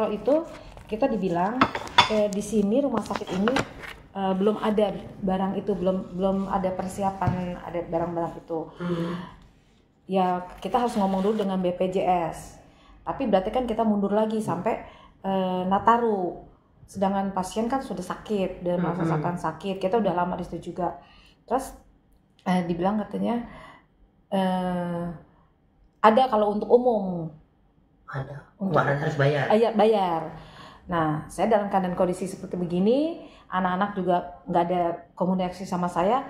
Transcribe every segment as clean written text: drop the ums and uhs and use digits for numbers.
kontrol itu kita dibilang di sini rumah sakit ini belum ada barang itu, belum ada persiapan ada barang-barang itu. Ya kita harus ngomong dulu dengan BPJS. Tapi berarti kan kita mundur lagi sampai Nataru. Sedangkan pasien kan sudah sakit dan merasakan sakit, kita udah lama di situ juga. Terus dibilang katanya ada kalau untuk umum. Ada. Harus bayar. Bayar. Nah, saya dalam keadaan kondisi seperti begini, anak-anak juga nggak ada komunikasi sama saya,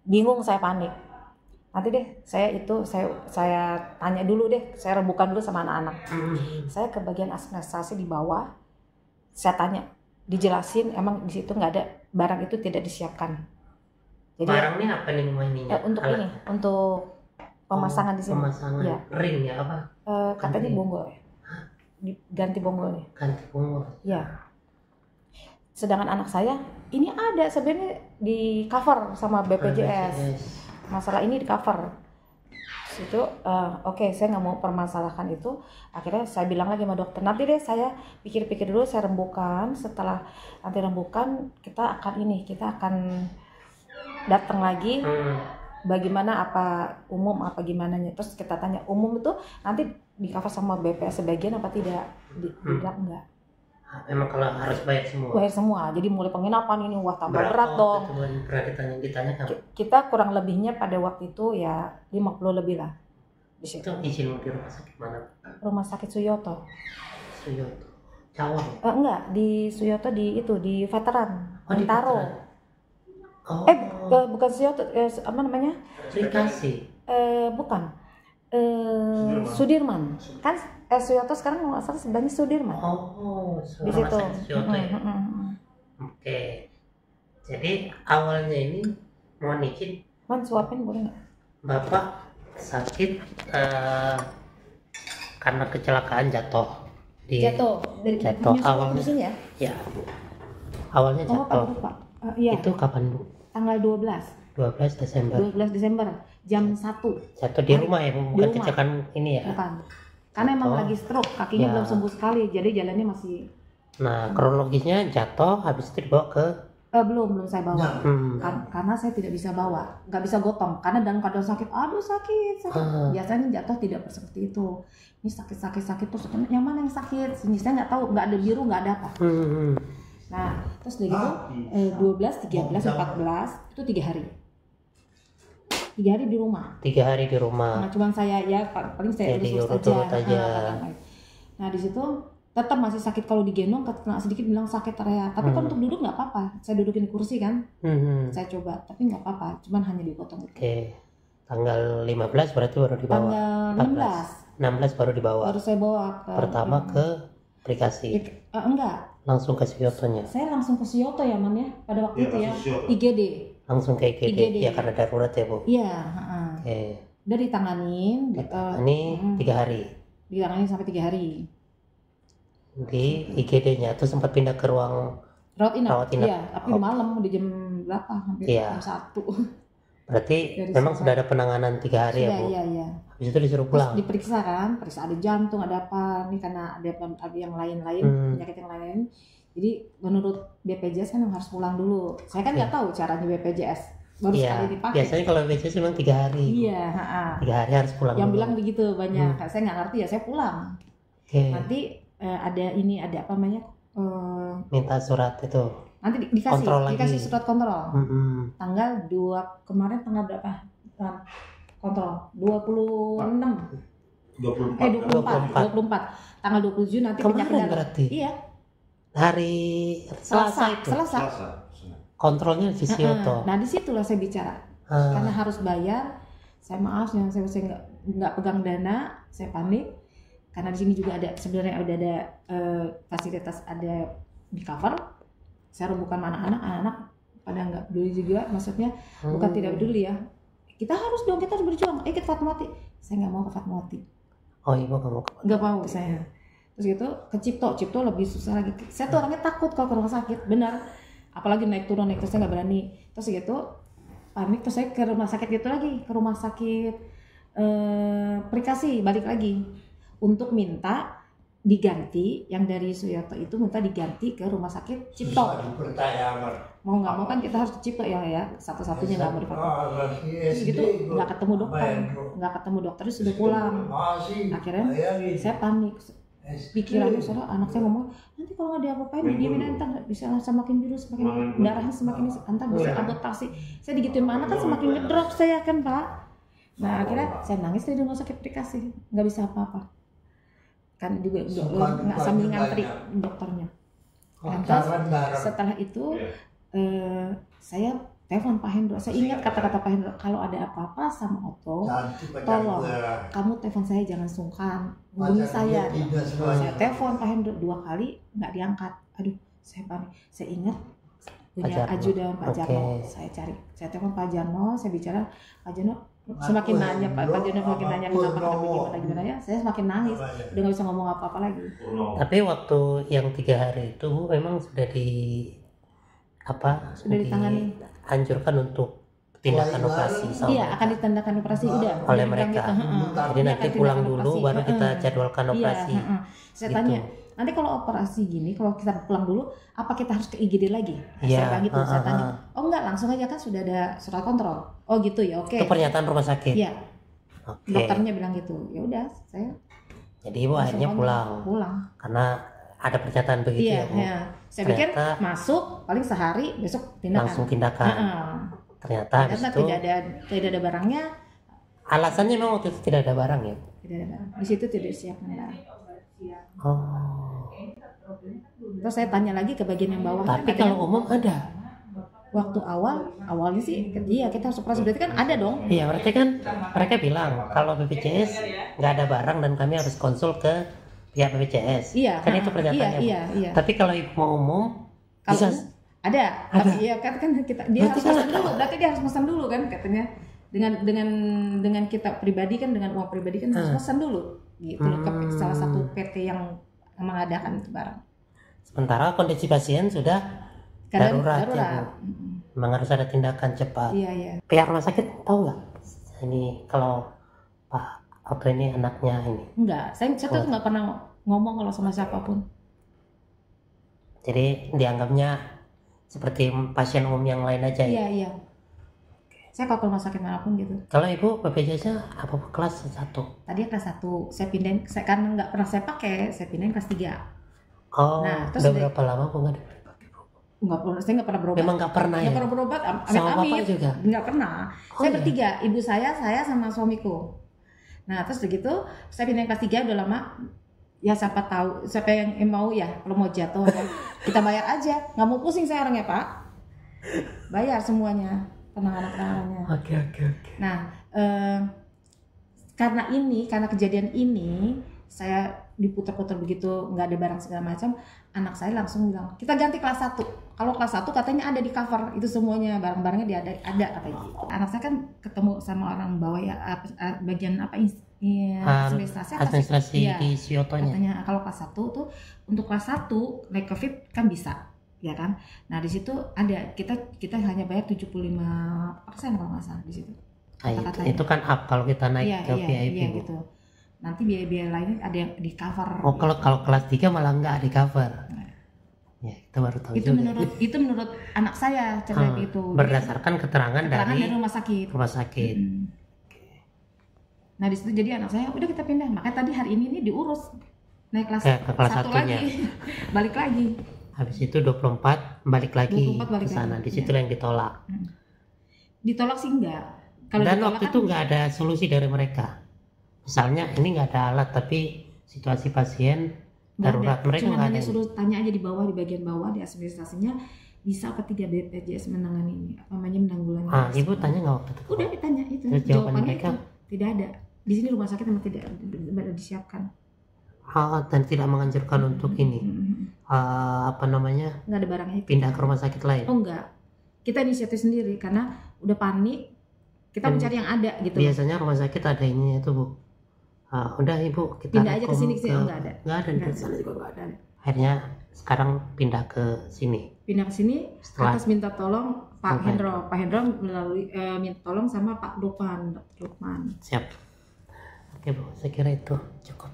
bingung, saya panik. Nanti deh, saya tanya dulu deh, saya rembukan dulu sama anak-anak. Saya ke bagian administrasi di bawah. Saya tanya, dijelasin emang di situ nggak ada, barang itu tidak disiapkan. Jadi barangnya apa nih ininya? Untuk alat. Ini, untuk pemasangan di sini. Pemasangan ya. Ring ya apa? Katanya bonggol ya. Ganti bonggolnya. Ganti bonggol. Ya. Sedangkan anak saya ini ada sebenarnya di cover sama BPJS. Masalah ini di cover. Itu oke, saya nggak mau permasalahkan itu. Akhirnya saya bilang lagi sama dokter, nanti deh saya pikir-pikir dulu, saya rembukan. Setelah nanti rembukan kita akan datang lagi. Bagaimana, apa umum apa gimana nya. Terus kita tanya umum itu nanti di cover sama BPS sebagian apa tidak? Dibilang enggak. Memang kalau harus bayar semua. Bayar semua. Jadi mulai penginapan ini wah tambah berat dong. Pernah ditanyakan. Kita kurang lebihnya pada waktu itu ya 50 lebih lah. Di situ. Itu izin di rumah sakit mana? Rumah sakit Suyoto. Suyoto. Cawang. Enggak, di Suyoto di veteran. Di Taro. Oh. Bukan Suyoto, apa namanya? Aplikasi. Bukan. Sudirman. Kan Suyoto sekarang nggak salah sebenarnya Sudirman. Oh, di situ. Suyoto ya. Oke. Jadi awalnya ini mohon izin. Suapin boleh nggak? Bapak sakit karena kecelakaan jatuh. Dari awalnya. Di sini ya? Ya. Awalnya jatuh. Iya. Itu kapan, Bu? Tanggal 12 Desember. 12 Desember jam 1. Jatuh di rumah ya, bukan kecelakaan ini ya? Bukan. Karena emang lagi stroke, kakinya belum sembuh sekali, jadi jalannya masih. Nah, kronologisnya jatuh, habis itu dibawa ke? Belum saya bawa. Karena saya tidak bisa bawa, nggak bisa gotong. Karena dalam keadaan sakit, aduh sakit. Biasanya jatuh tidak seperti itu. Ini sakit terus. Yang mana yang sakit? Sini saya nggak tahu, nggak ada biru, nggak ada apa. Nah, terus dari itu 12, 13, 14 itu 3 hari. 3 hari di rumah. 3 hari di rumah. Nah, cuman saya ya paling saya urus aja. Nah, di situ tetap masih sakit, kalau digendong kena sedikit bilang sakit area. Tapi kan untuk duduk nggak apa-apa. Saya dudukin kursi kan. Saya coba, tapi nggak apa-apa. Cuman hanya dipotong. Oke. Tanggal 15 berarti baru dibawa. Tanggal 16 baru dibawa. Baru saya bawa pertama ke aplikasi. Enggak. Langsung ke Suyotonya. Saya langsung ke Suyoto ya, Man ya. Pada waktu itu ya. IGD. Langsung ke IGD. Ya karena darurat ya, Bu. Iya, Oke. Udah ditanganin. Ini 3 hari. Ditanganin sampai 3 hari. Di IGD-nya tuh sempat pindah ke ruang rawat inap. Iya, tapi malam di jam berapa? Hampir jam 1. Berarti memang sudah ada penanganan 3 hari ya, Bu? Iya. Habis itu disuruh pulang. Terus diperiksa kan, periksa ada jantung, ada apa, ini karena ada yang lain-lain, penyakit yang lain. Jadi menurut BPJS kan harus pulang dulu. Saya kan nggak tahu caranya BPJS, baru sekali dipakai. Biasanya kalau BPJS memang 3 hari. Iya. 3 hari harus pulang. Yang bilang begitu banyak. Saya nggak ngerti ya, saya pulang. Nanti ada apa namanya? Minta surat itu. Nanti dikasih surat kontrol. Tanggal 2 kemarin tanggal berapa? Kontrol 24. Tanggal 27 nanti penyakit berarti. Iya. Hari Selasa. Kontrolnya di Suyoto. Nah, disitulah saya bicara. Karena harus bayar. Saya maaf yang saya nggak pegang dana, saya panik. Karena di sini juga ada sebenarnya ada fasilitas, ada di cover. Saya rembukan anak-anak pada nggak peduli juga, maksudnya bukan tidak peduli ya. Kita harus berjuang. Ikut Fatmawati. Saya nggak mau ke Fatmawati. Oh, Ibu nggak mau? Nggak mau saya. Terus gitu ke Cipto lebih susah lagi. Saya tuh orangnya takut kalau ke rumah sakit, benar. Apalagi naik turun terus saya nggak berani. Terus gitu panik, terus saya ke rumah sakit gitu lagi, ke rumah sakit aplikasi balik lagi untuk minta diganti, yang dari Suyoto itu minta diganti ke rumah sakit Cipto. Mau nggak mau kan kita harus ke Cipto ya, satu-satunya nggak mau dipakai. Terus gitu nggak ketemu dokter, sudah pulang. Akhirnya saya panik, pikirannya soalnya anak saya ngomong nanti kalau nggak diapa-apain didiemin entar bisa semakin virus, semakin darahnya semakin entar bisa abortasi. Saya digituin mana kan semakin ngedrop saya kan Pak. Nah akhirnya saya nangis di rumah sakit dikasih, nggak bisa apa-apa. Kan juga nggak sambil ngantri dokternya. Terus setelah itu saya telepon Pak Hendro. Saya ingat kata-kata Pak Hendro, kalau ada apa-apa sama Otto, tolong kamu telepon saya, jangan sungkan hubungi saya. Saya telepon Pak Hendro 2 kali nggak diangkat. Aduh, saya panik. Saya ingat punya ajudan Pak Jarno. Saya telepon Pak Jarno, saya bicara Pak Jarno. Semakin nanya Pak Jarno semakin nanya kenapa gimana ya, saya semakin nangis, udah nggak bisa ngomong apa-apa lagi. Tapi waktu yang 3 hari itu memang sudah ditangani, anjurkan untuk tindakan operasi. Iya, akan ditindakan operasi udah oleh mereka. Jadi nanti pulang dulu baru kita jadwalkan operasi. Saya gitu. tanya, nanti kalau operasi gini, kalau kita pulang dulu, apa kita harus ke IGD lagi? Saya bilang gitu, saya tanya. Oh enggak, langsung aja kan sudah ada surat kontrol. Oh gitu ya, oke. Itu pernyataan rumah sakit. Iya. Dokternya bilang gitu. Ya udah, saya. Jadi ibu akhirnya pulang. Karena ada pernyataan begitu ya Bu. Iya. Saya pikir masuk paling sehari, besok tindakan. Langsung tindakan. Ternyata tidak ada barangnya. Alasannya memang waktu itu tidak ada barang ya? Tidak ada barang. Di situ tidak disiapkan barang. Oh. Terus saya tanya lagi ke bagian yang bawah. Tapi kalau umum ada. Waktu awalnya sih, iya kita harus operasi, berarti kan ada dong. Iya, berarti kan mereka bilang kalau BPJS nggak ada barang dan kami harus konsul ke pihak BPJS. Iya. Kan itu pernyataannya. Iya. Tapi kalau ibu mau umum, bisa. Ada. Tapi iya kan dia harus pesan dulu. Berarti dia harus pesan dulu kan katanya. Dengan kita pribadi kan, dengan uang pribadi kan harus pesan dulu. Gitu loh, ke salah satu PT yang mengadakan itu barang. Sementara kondisi pasien sudah darurat. Ya, memang harus ada tindakan cepat. Iya. Pihak rumah sakit tahu nggak? Ini kalau Pak Otto ini anaknya ini? Enggak, saya tuh nggak pernah ngomong kalau sama siapapun. Jadi dianggapnya seperti pasien umum yang lain aja ya? Iya. Saya kalau ke rumah sakit manapun gitu. Kalau ibu BPJS-nya apa kelas 1? Tadi kelas 1, saya pindahin, karena nggak pernah saya pakai, saya pindahin kelas 3. Oh, nah, terus udah berapa lama Bu nggak dipakai Bu? Saya nggak pernah berobat. Memang nggak pernah ya? Nggak pernah berobat, sama bapak juga? Nggak pernah. Saya bertiga, ibu saya sama suamiku. Nah terus begitu, saya pindahin kelas 3 udah lama. Ya siapa tahu, siapa yang mau ya, kalau mau jatuh ya, kita bayar aja, nggak mau pusing saya orangnya Pak. Bayar semuanya. Penanganannya. Oke. Nah, karena kejadian ini, saya diputar-putar begitu, nggak ada barang segala macam. Anak saya langsung bilang, kita ganti kelas 1. Kalau kelas 1 katanya ada di cover, itu semuanya barang-barangnya dia ada katanya. Anak saya kan ketemu sama orang bawah ya, bagian apa administrasi di Suyotonya. Katanya kalau kelas 1 tuh untuk kelas 1 naik COVID kan bisa. Ya kan, nah di situ ada kita hanya bayar 75% kalau nggak salah di situ. Itu kan up kalau kita naik ke VIP gitu. Nanti biaya-biaya lainnya ada yang di cover. Oh gitu. kalau kelas 3 malah nggak di cover. Nah. Ya kita baru tahu itu juga. Itu menurut anak saya cerita itu. Berdasarkan keterangan dari rumah sakit. Nah di situ jadi anak saya udah kita pindah. Makanya tadi hari ini diurus naik kelas 1 lagi, balik lagi. Habis itu 24 balik lagi ke sana. Di situ yang ditolak. Ditolak sih enggak. Dan waktu itu enggak ada solusi dari mereka. Misalnya ini enggak ada alat tapi situasi pasien darurat, mereka enggak ada. Cuma suruh tanya aja di bawah, di bagian bawah di administrasinya, bisa apa 3 BPJS menangani ini, apa namanya menanggulangi. Ibu tanya enggak waktu itu? Udah ditanya itu. Terus jawaban mereka itu, tidak ada. Di sini rumah sakit memang tidak disiapkan. Dan tidak menganjurkan untuk ini nggak ada barangnya itu. Pindah ke rumah sakit lain. Oh enggak, kita inisiatif sendiri karena udah panik, kita mencari yang ada gitu. Biasanya rumah sakit ada ininya itu Bu, udah ibu kita pindah aja ke sini oh enggak ada di sana juga enggak ada. Akhirnya sekarang pindah ke sini atas minta tolong Pak Hendro melalui minta tolong sama Pak Lukman. Siap. Oke Bu, saya kira itu cukup.